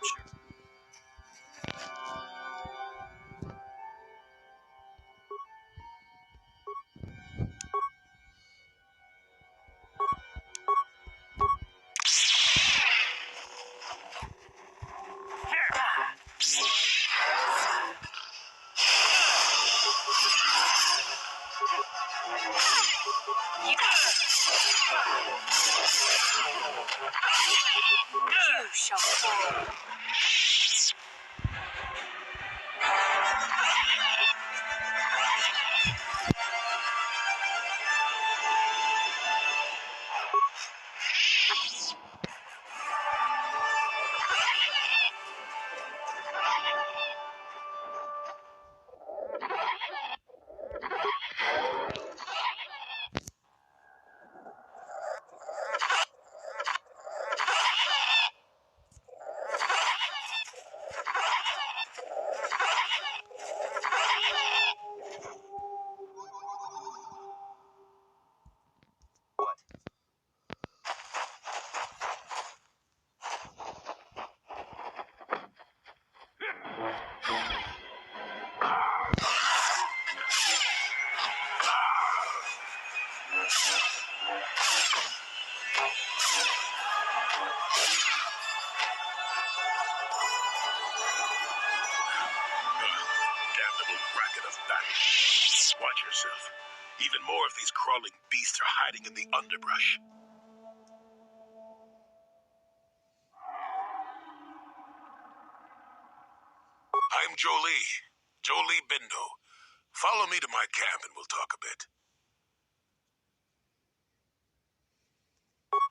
future. You shall fall. Damn little racket of battle. Watch yourself. Even more of these crawling beasts are hiding in the underbrush. I'm Jolie Bindo. Follow me to my camp and we'll talk a bit.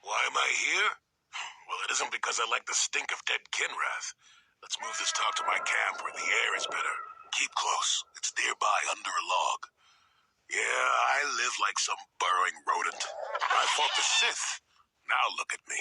Why am I here? Well, it isn't because I like the stink of dead Kinrath. Let's move this talk to my camp where the air is better. Keep close. It's nearby under a log. Yeah, I live like some burrowing rodent. I fought the Sith. Now look at me.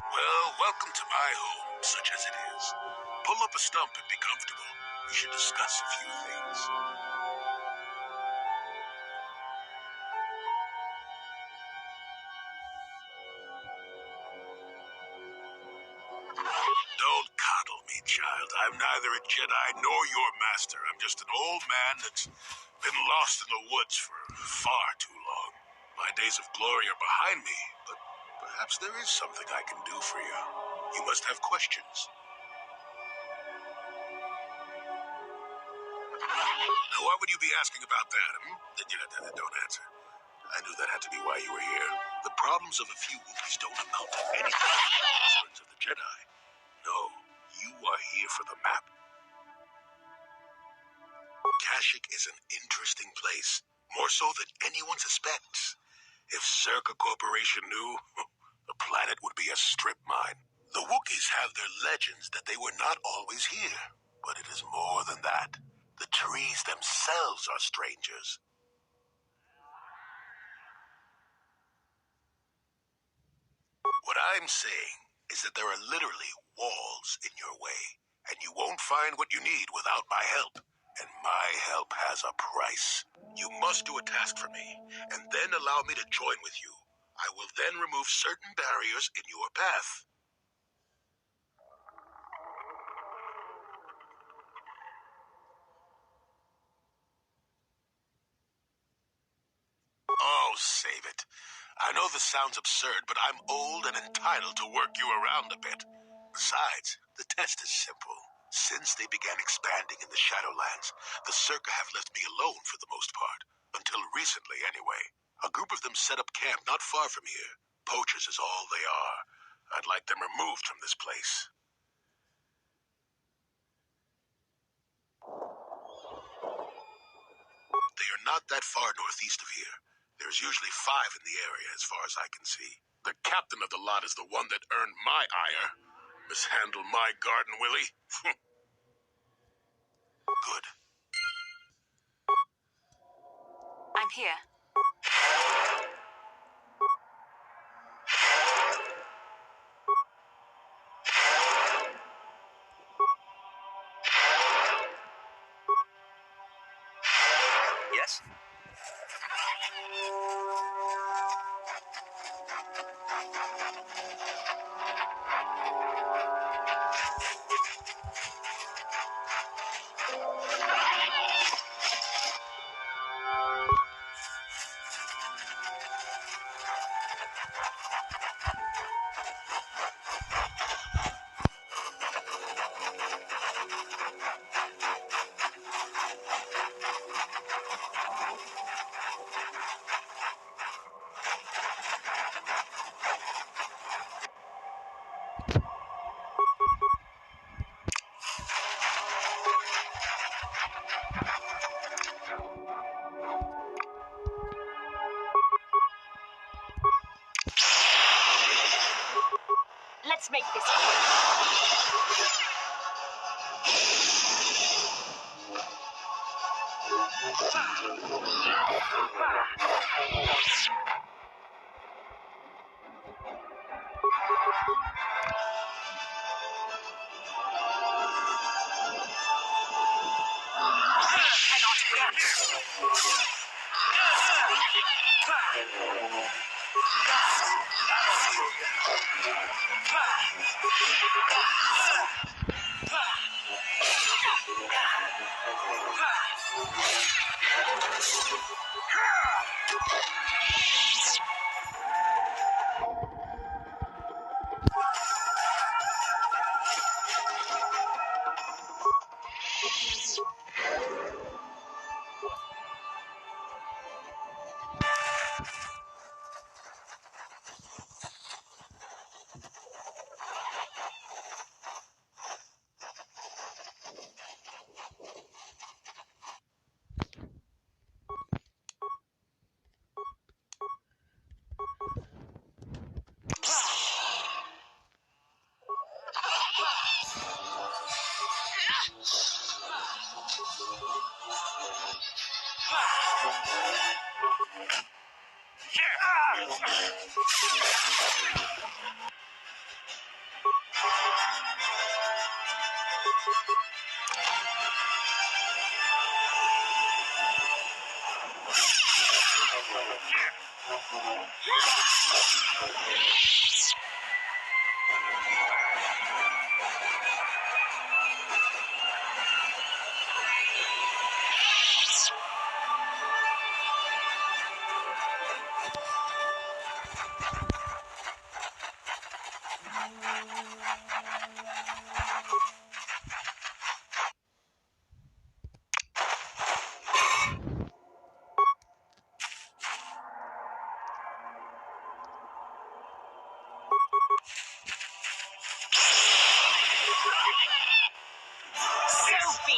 Well, welcome to my home, such as it is. Pull up a stump and be comfortable. We should discuss a few things. Don't coddle me, child. I'm neither a Jedi nor your master. I'm just an old man that's been lost in the woods for far too long. My days of glory are behind me, but perhaps there is something I can do for you. You must have questions. Now, why would you be asking about that? Don't answer. I knew that had to be why you were here. The problems of a few Wookiees don't amount to anything to the concerns of the Jedi. No, you are here for the map. Kashyyyk is an interesting place, more so than anyone suspects. If Circa Corporation knew, the planet would be a strip mine. The Wookiees have their legends that they were not always here, but it is more than that. The trees themselves are strangers. What I'm saying is that there are literally walls in your way, and you won't find what you need without my help. And my help has a price. You must do a task for me, and then allow me to join with you. I will then remove certain barriers in your path. Oh, save it. I know this sounds absurd, but I'm old and entitled to work you around a bit. Besides, the test is simple. Since they began expanding in the Shadowlands, the Circa have left me alone for the most part. Until recently, anyway. A group of them set up camp not far from here. Poachers is all they are. I'd like them removed from this place. not that far northeast of here. There's usually 5 in the area as far as I can see. The captain of the lot is the one that earned my ire. Mishandle my garden, Willie? Good. I'm here. Yes? Let's make this quick.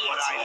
What I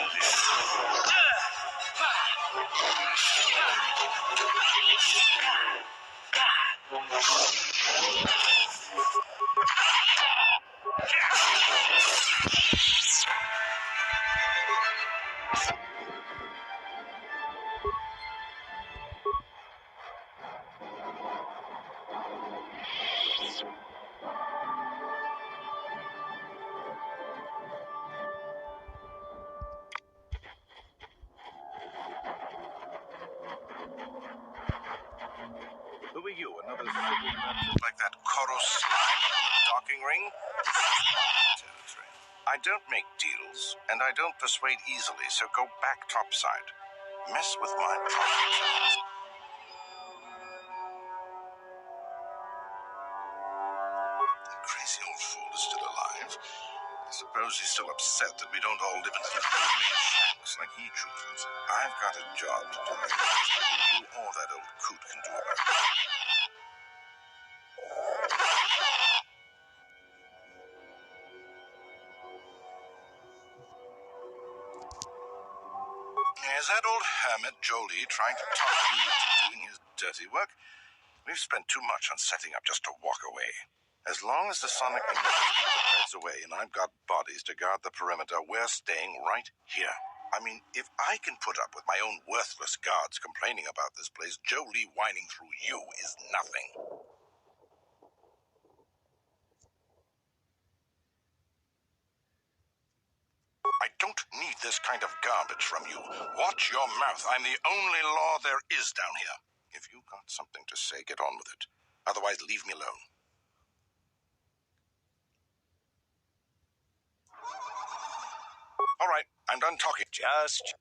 Who are you? Another civil merchant like that kotor slime up in the docking ring? This is my territory. I don't make deals, and I don't persuade easily, so go back topside. Mess with my profits. The crazy old fool is still alive. I suppose he's still upset that we don't all live in little homemade shacks like he chooses. I've got a job to do. You or that old coot can do about it. Is that old hermit Jolie trying to talk you into doing his dirty work? We've spent too much on setting up just to walk away. As long as the sonic keep the threads away and I've got bodies to guard the perimeter, we're staying right here. I mean, if I can put up with my own worthless guards complaining about this place, Jolie whining through you is nothing. I don't need this kind of garbage from you. Watch your mouth. I'm the only law there is down here. If you've got something to say, get on with it. Otherwise, leave me alone. All right, I'm done talking. Just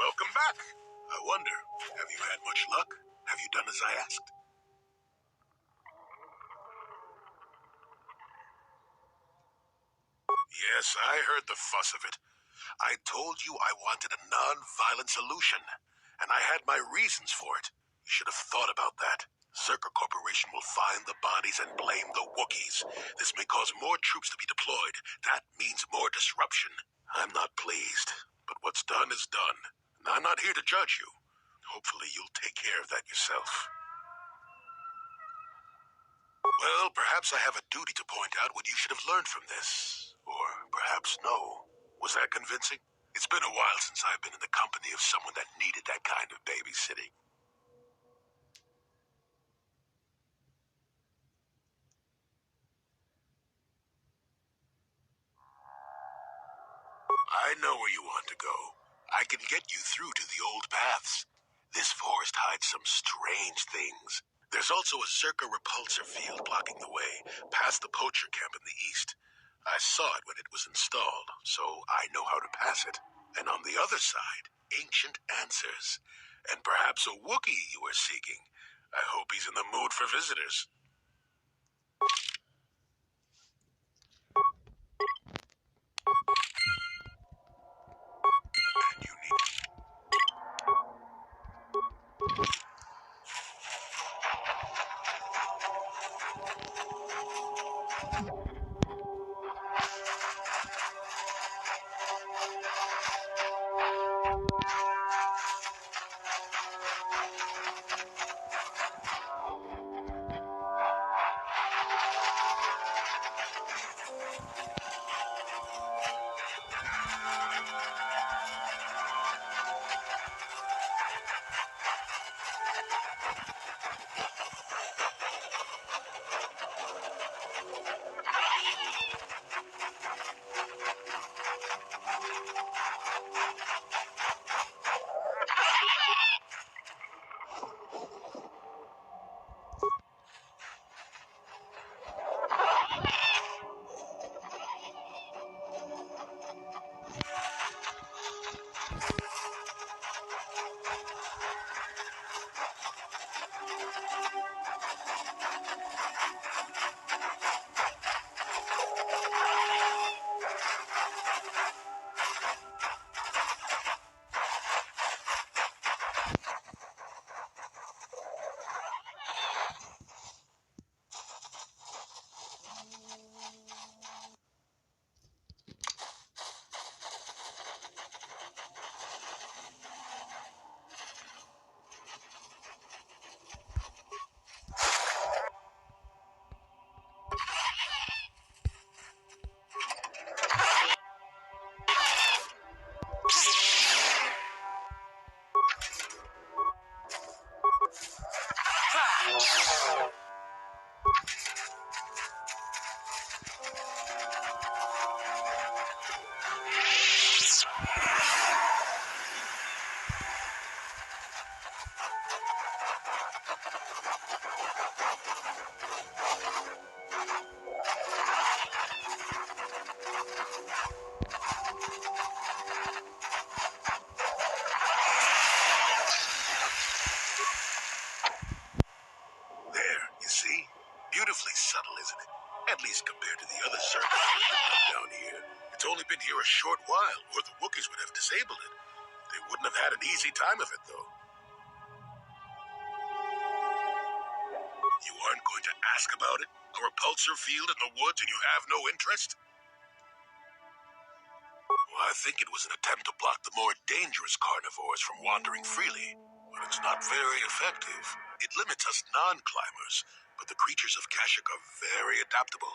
Welcome back. I wonder, have you had much luck? Have you done as I asked? Yes, I heard the fuss of it. I told you I wanted a non-violent solution, and I had my reasons for it. You should have thought about that. Zerka Corporation will find the bodies and blame the Wookiees. This may cause more troops to be deployed. That means more disruption. I'm not pleased, but what's done is done. And I'm not here to judge you. Hopefully you'll take care of that yourself. Well, perhaps I have a duty to point out what you should have learned from this. Or perhaps no. Was that convincing? It's been a while since I've been in the company of someone that needed that kind of babysitting. I know where you want to go. I can get you through to the old paths. This forest hides some strange things. There's also a Zerka repulsor field blocking the way, past the poacher camp in the east. I saw it when it was installed, so I know how to pass it. And on the other side, ancient answers. And perhaps a Wookiee you are seeking. I hope he's in the mood for visitors. And you need a short while, or the Wookiees would have disabled it. They wouldn't have had an easy time of it, though. You aren't going to ask about it? A repulsor field in the woods and you have no interest? Well, I think it was an attempt to block the more dangerous carnivores from wandering freely. But it's not very effective. It limits us non-climbers, but the creatures of Kashuk are very adaptable.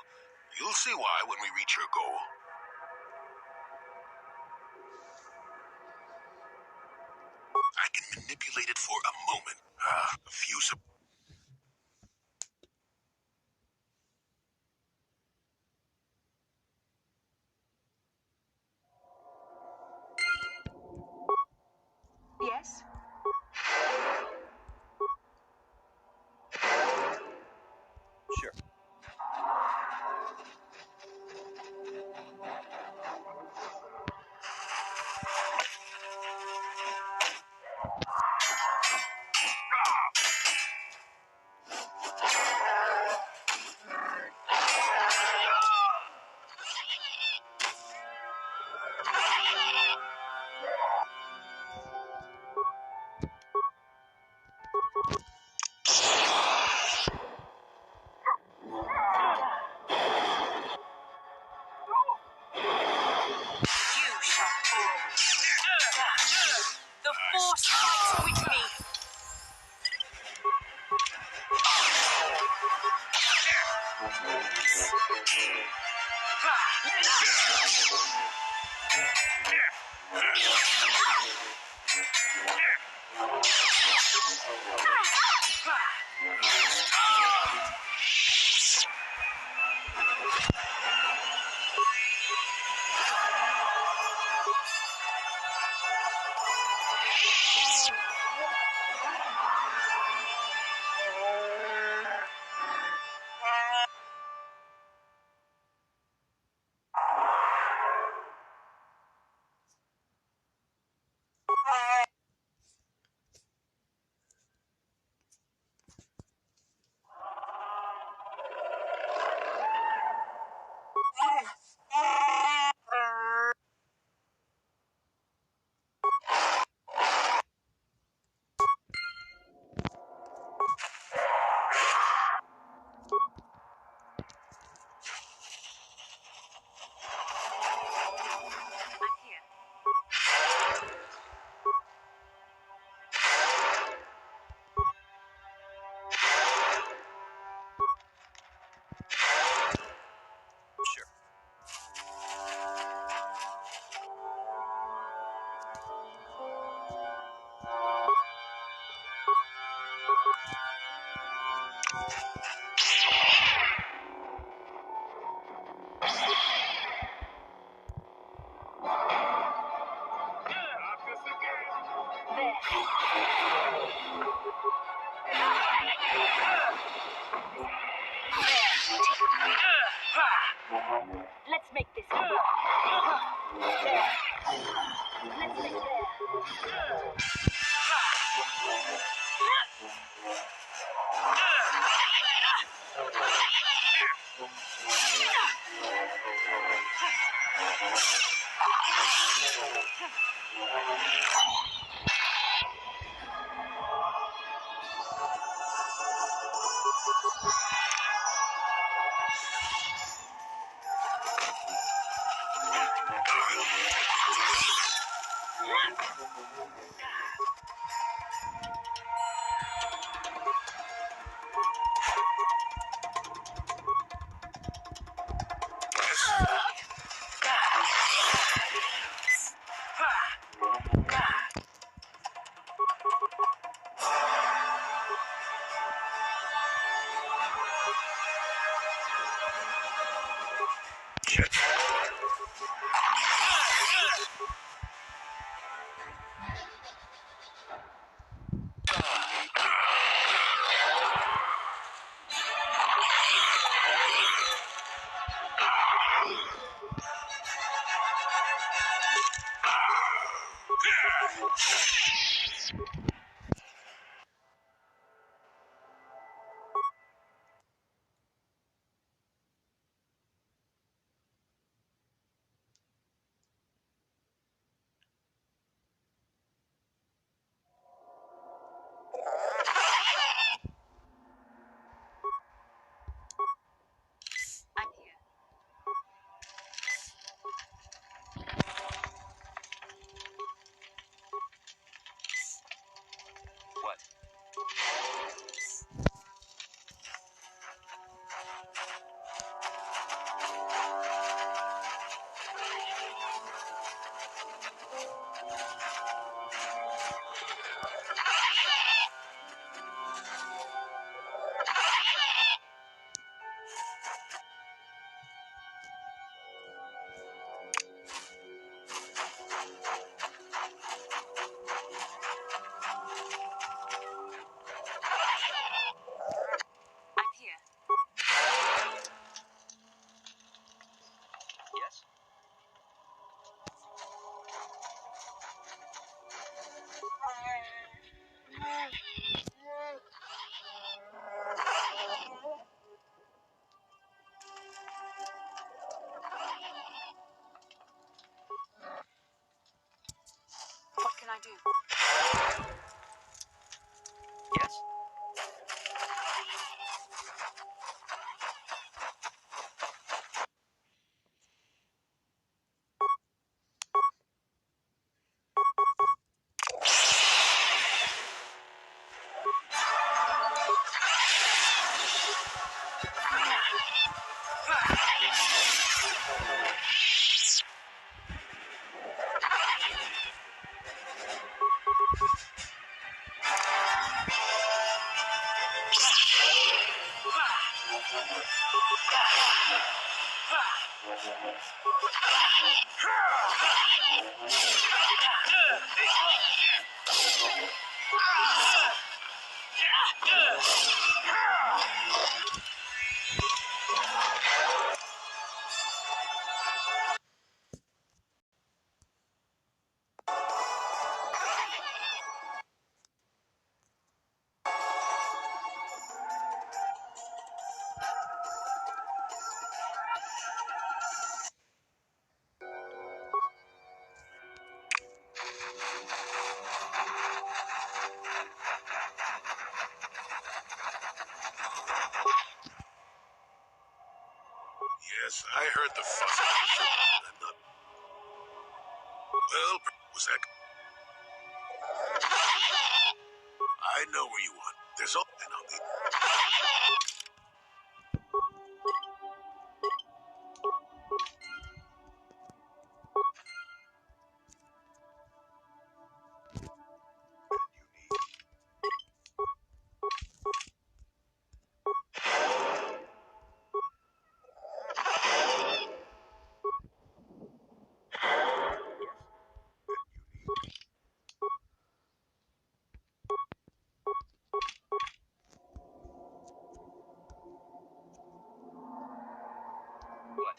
You'll see why when we reach your goal. I can manipulate it for a moment. A few Yes? Sure. You shall fall. The force fights with me. I'm here. Sure. Let's make this there. Let's make there. I'm here. Yes? What can I do? Yes? Yes, I heard the fuss. I'm not. Well, was that? I know where you want. There's all, and I'll be. What?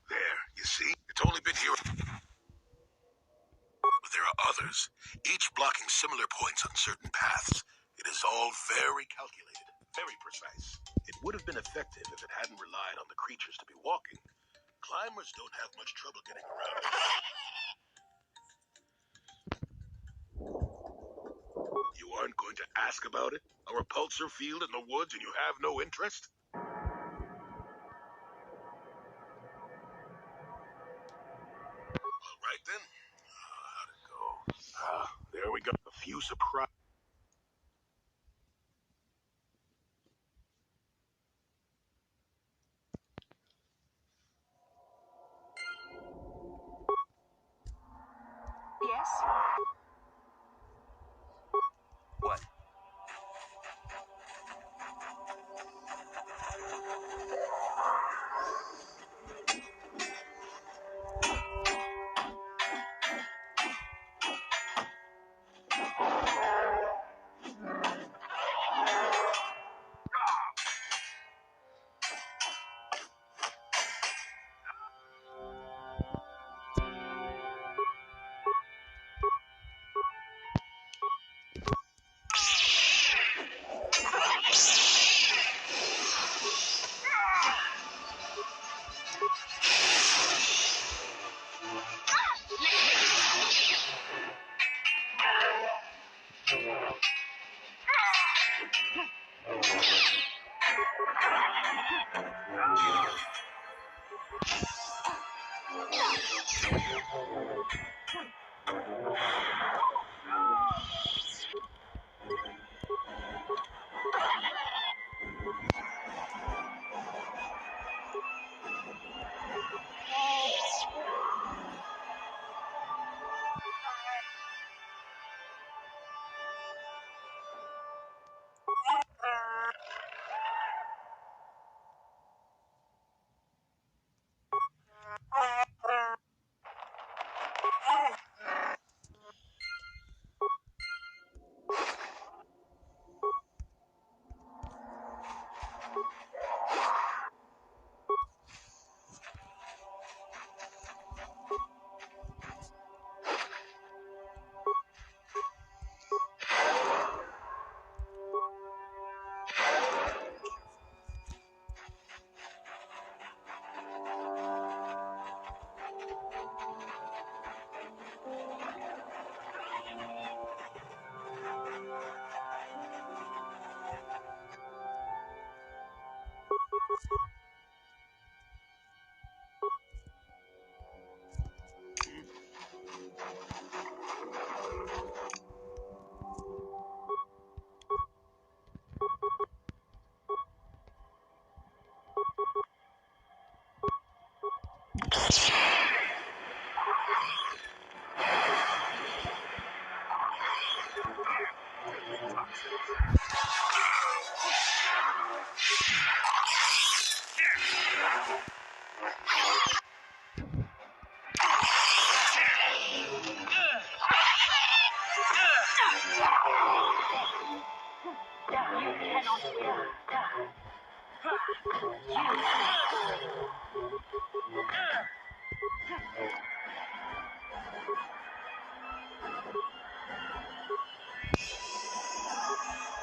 There, you see? It's only been here. But there are others, each blocking similar points on certain paths. It is was all very calculated, very precise. It would have been effective if it hadn't relied on the creatures to be walking. Climbers don't have much trouble getting around. You aren't going to ask about it? A repulsor field in the woods and you have no interest? All right then. How'd it go? There we go. A few surprises. Yes? What?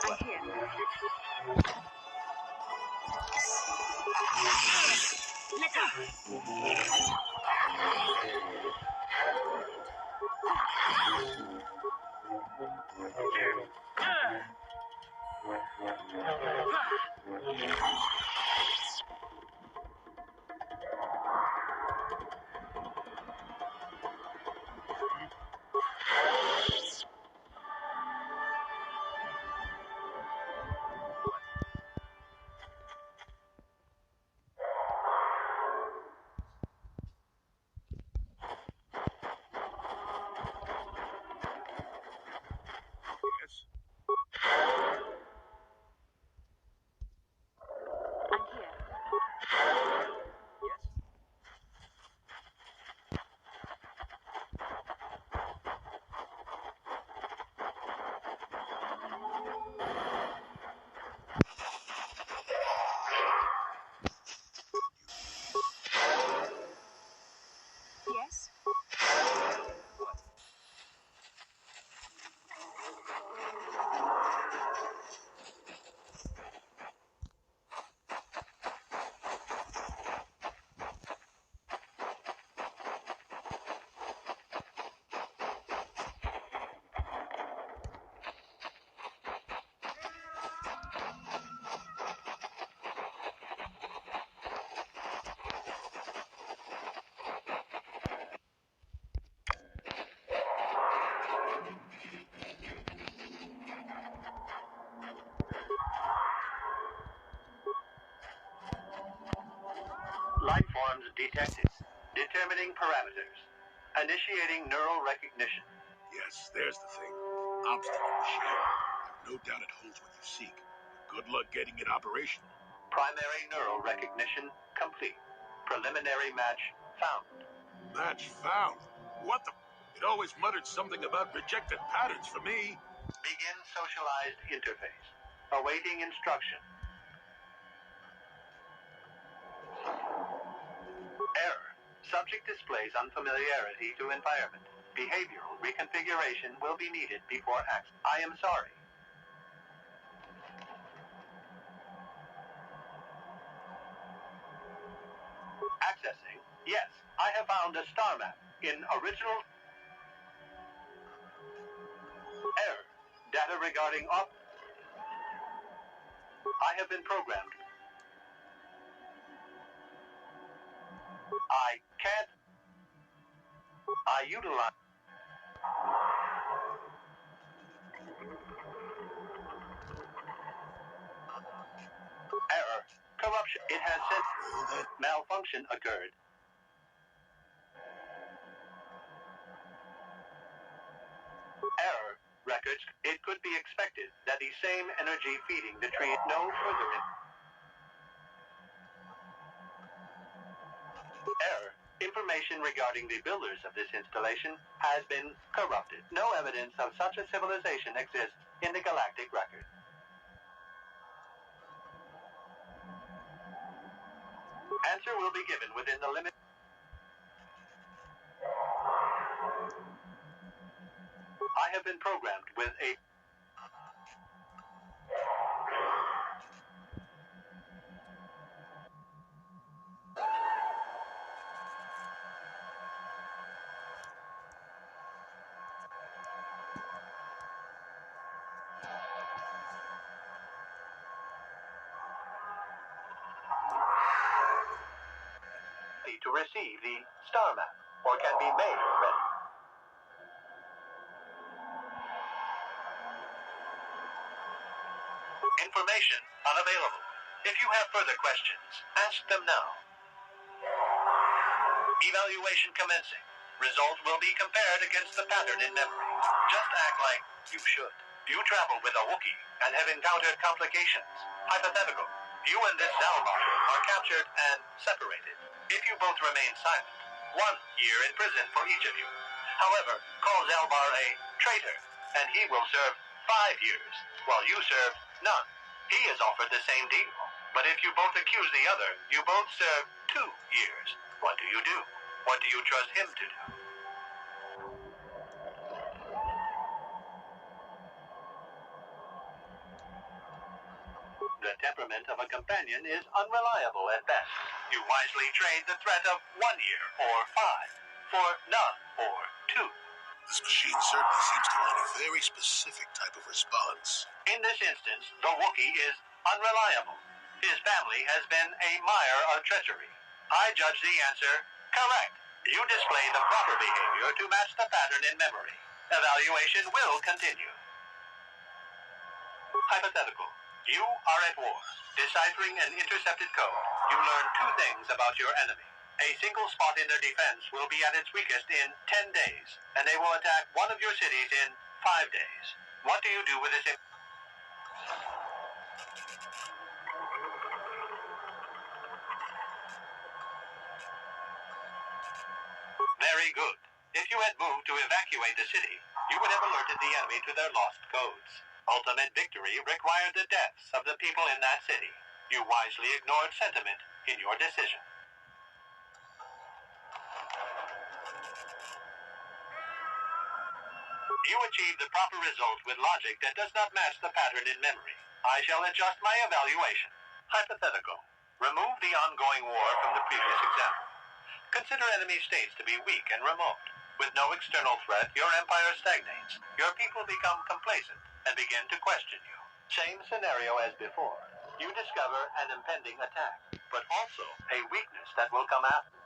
I'm here. Let go! Yes? Life forms detected. Determining parameters. Initiating neural recognition. Yes, there's the thing. Obstinate machine. I've no doubt it holds what you seek. Good luck getting it operational. Primary neural recognition complete. Preliminary match found. Match found? What the? It always muttered something about rejected patterns for me. Begin socialized interface. Awaiting instruction. Error. Subject displays unfamiliarity to environment. Behavioral reconfiguration will be needed before access. I am sorry. Accessing. Yes, I have found a star map in original. Error. Data regarding I have been programmed. I can't. I utilize. Error. Corruption. It has said malfunction occurred. Error. Records. It could be expected that the same energy feeding the tree. No further. Error. Information regarding the builders of this installation has been corrupted. No evidence of such a civilization exists in the galactic record. Answer will be given within the limit. I have been programmed with a to receive the star map, or can be made ready. Information unavailable. If you have further questions, ask them now. Evaluation commencing. Result will be compared against the pattern in memory. Just act like you should. You travel with a Wookiee and have encountered complications. Hypothetical. You and this Zalbar are captured and separated. If you both remain silent, 1 year in prison for each of you. However, call Zalbar a traitor, and he will serve 5 years, while you serve none. He is offered the same deal. But if you both accuse the other, you both serve 2 years. What do you do? What do you trust him to do? The temperament of a companion is unreliable at best. You wisely trade the threat of 1 year or 5 for none or 2. This machine certainly seems to want a very specific type of response. In this instance, the Wookiee is unreliable. His family has been a mire of treachery. I judge the answer correct. You display the proper behavior to match the pattern in memory. Evaluation will continue. Hypothetical. You are at war. Deciphering an intercepted code, you learn 2 things about your enemy. A single spot in their defense will be at its weakest in 10 days, and they will attack one of your cities in 5 days. What do you do with this? Very good. If you had moved to evacuate the city, you would have alerted the enemy to their lost codes. Ultimate victory required the deaths of the people in that city. You wisely ignored sentiment in your decision. You achieved the proper result with logic that does not match the pattern in memory. I shall adjust my evaluation. Hypothetical. Remove the ongoing war from the previous example. Consider enemy states to be weak and remote. With no external threat, your empire stagnates. Your people become complacent and begin to question you. Same scenario as before. You discover an impending attack, but also a weakness that will come after.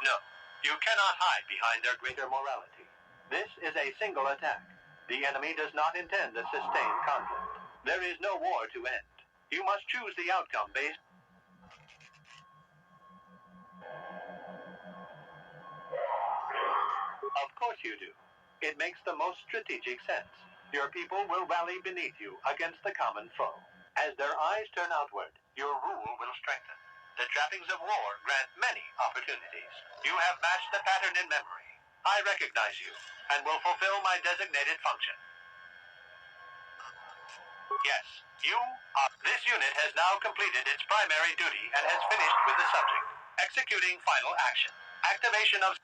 No, you cannot hide behind their greater morality. This is a single attack. The enemy does not intend a sustained conflict. There is no war to end. You must choose the outcome based. Of course you do. It makes the most strategic sense. Your people will rally beneath you against the common foe. As their eyes turn outward, your rule will strengthen. The trappings of war grant many opportunities. You have matched the pattern in memory. I recognize you and will fulfill my designated function. Yes, you are. This unit has now completed its primary duty and has finished with the subject. Executing final action. Activation of...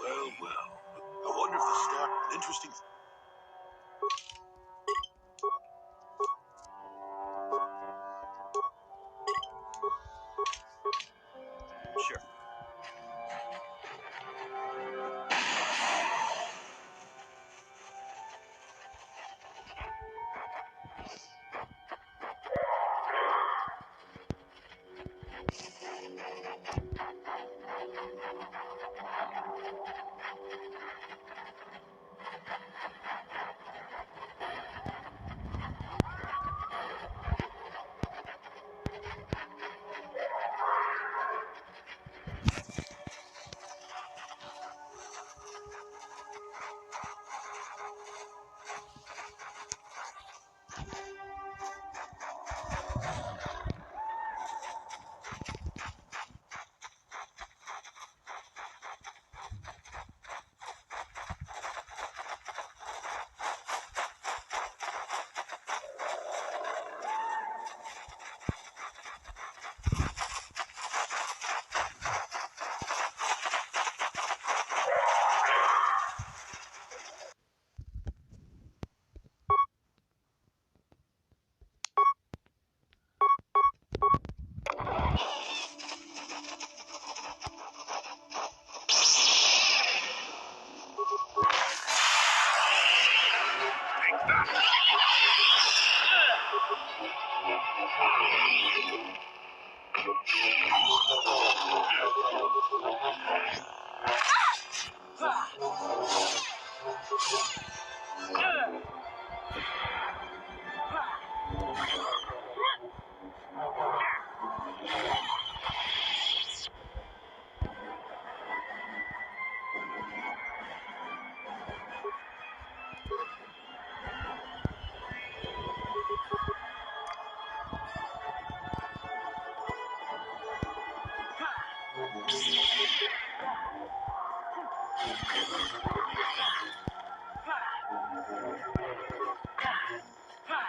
Well, well. I wonder if the start an interesting. Sure.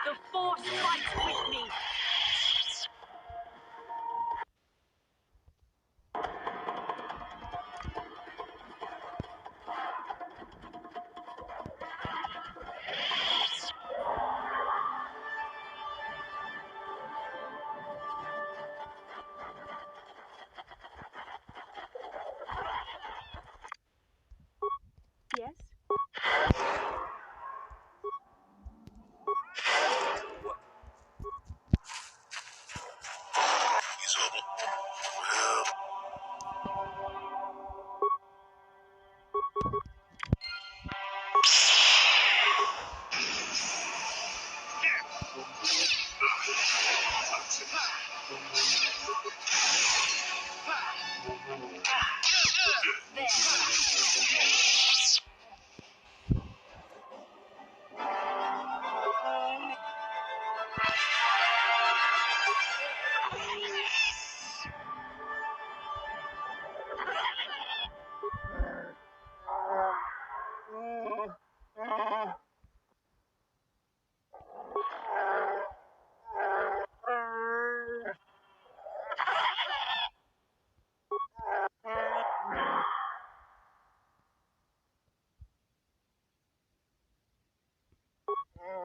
The force fights with me. Yes? He's almost.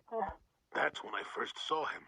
Well, that's when I first saw him.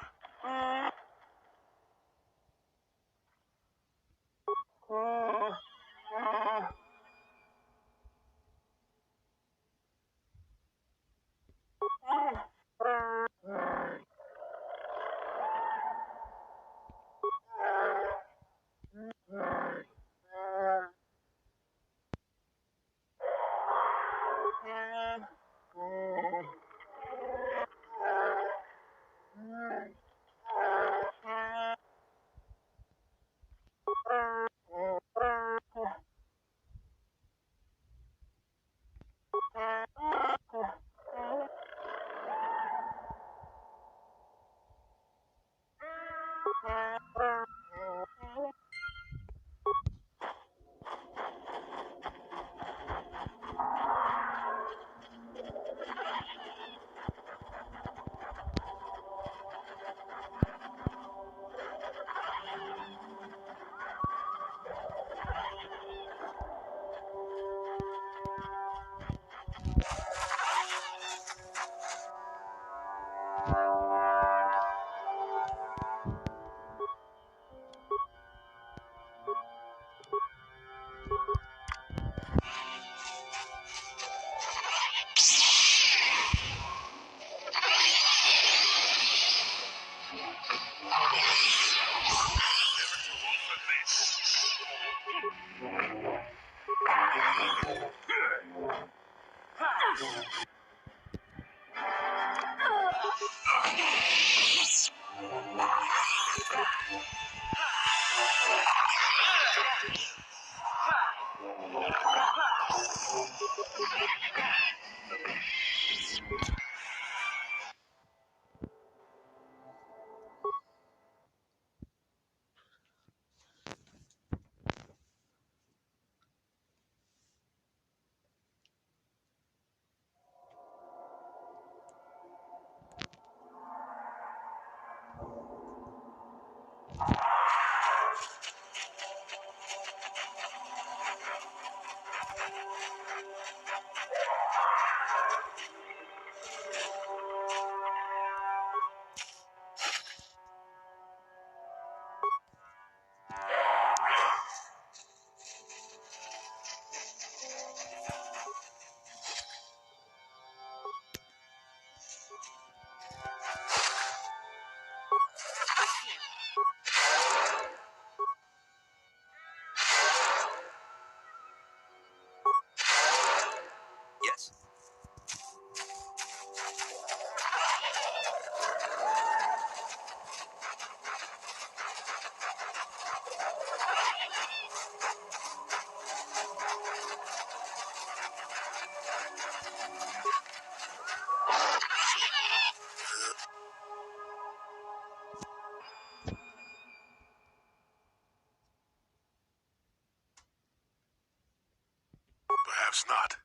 Yes. Perhaps not.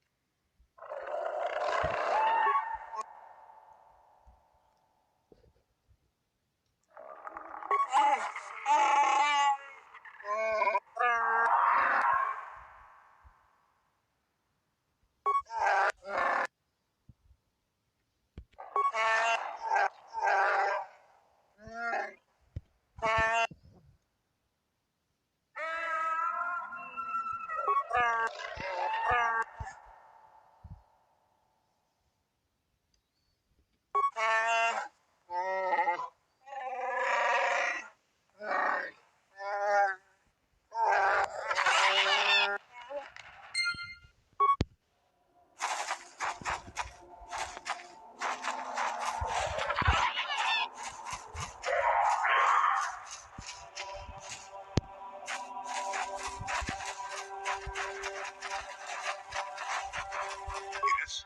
Yes.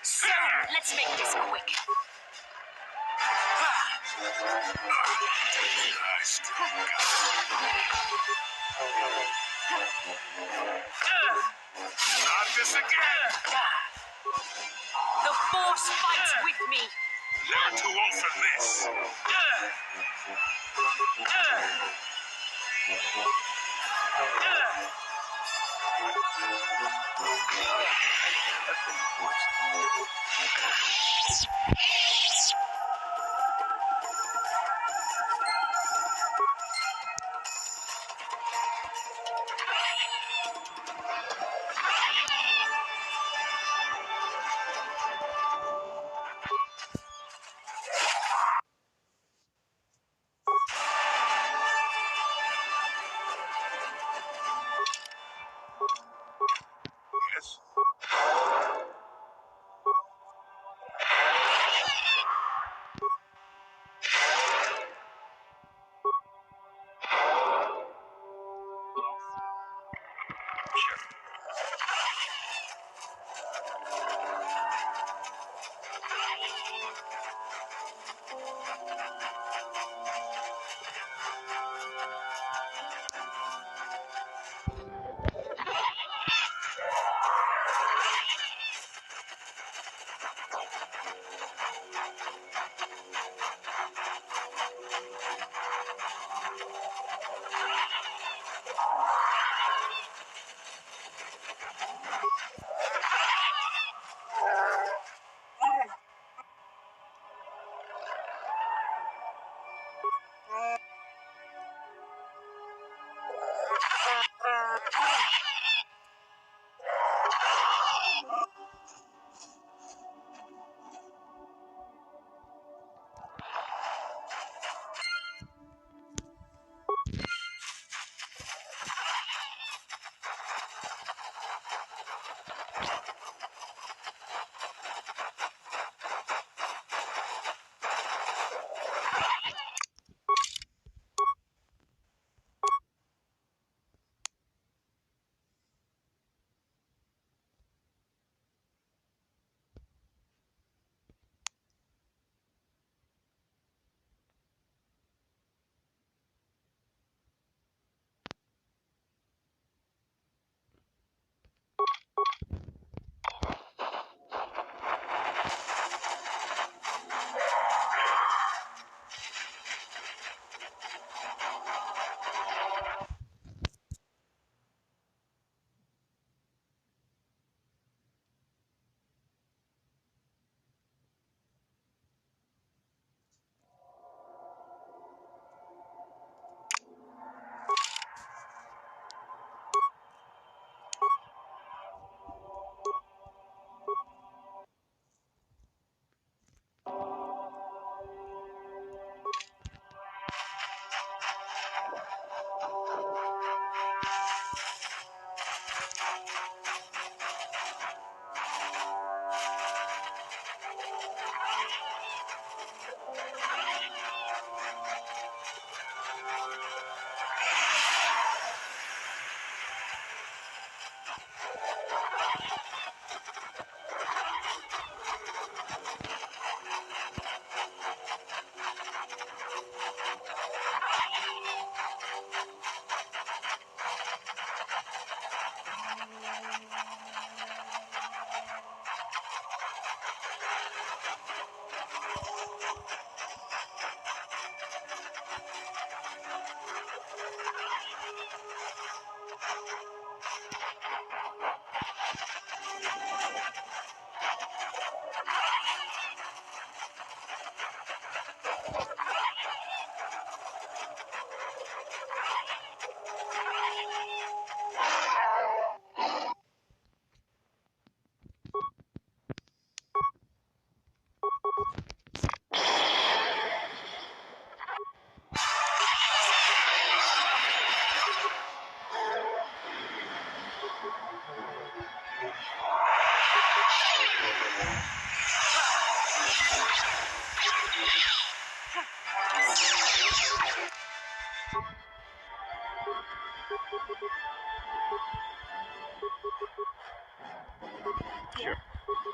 So, let's make this quick. I still got Not this again! The Force fights with me. Never too old for this! Yes? Sure. Sure.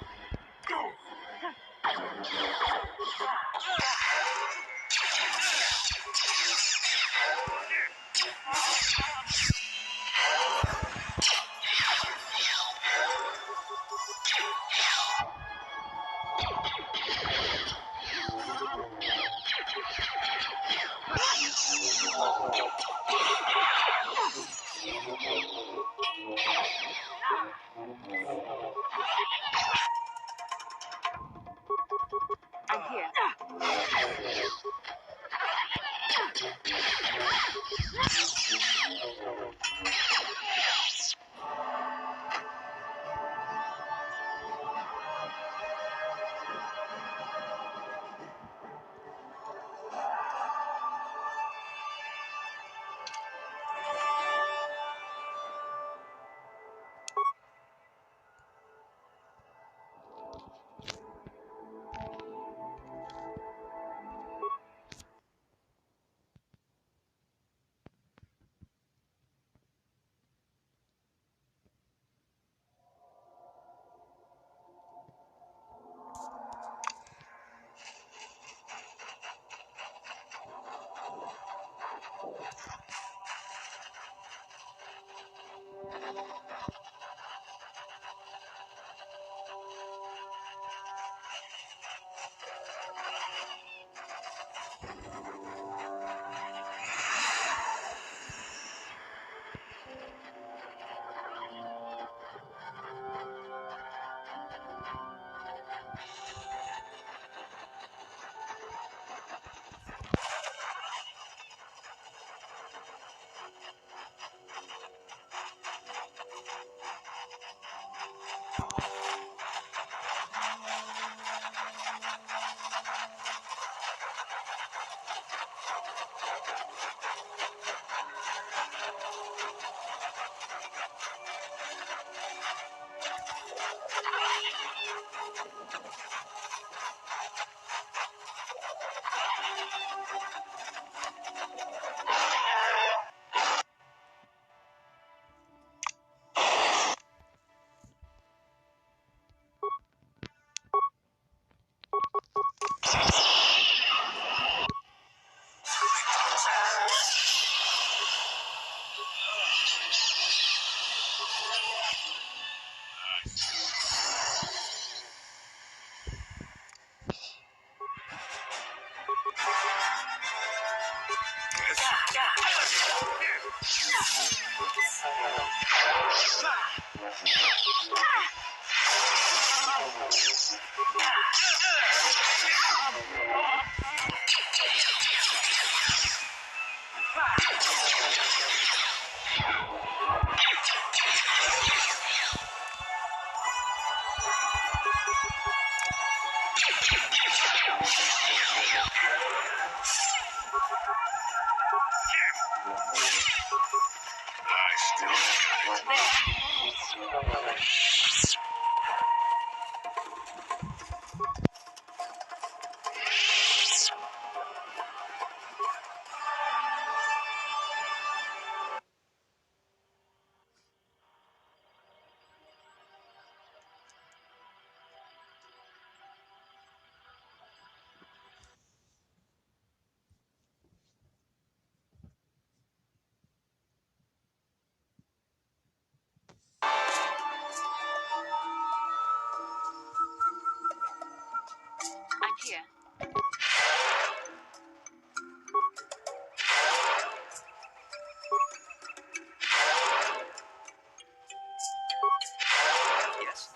I'm here. I still got it. I'm here. Yes.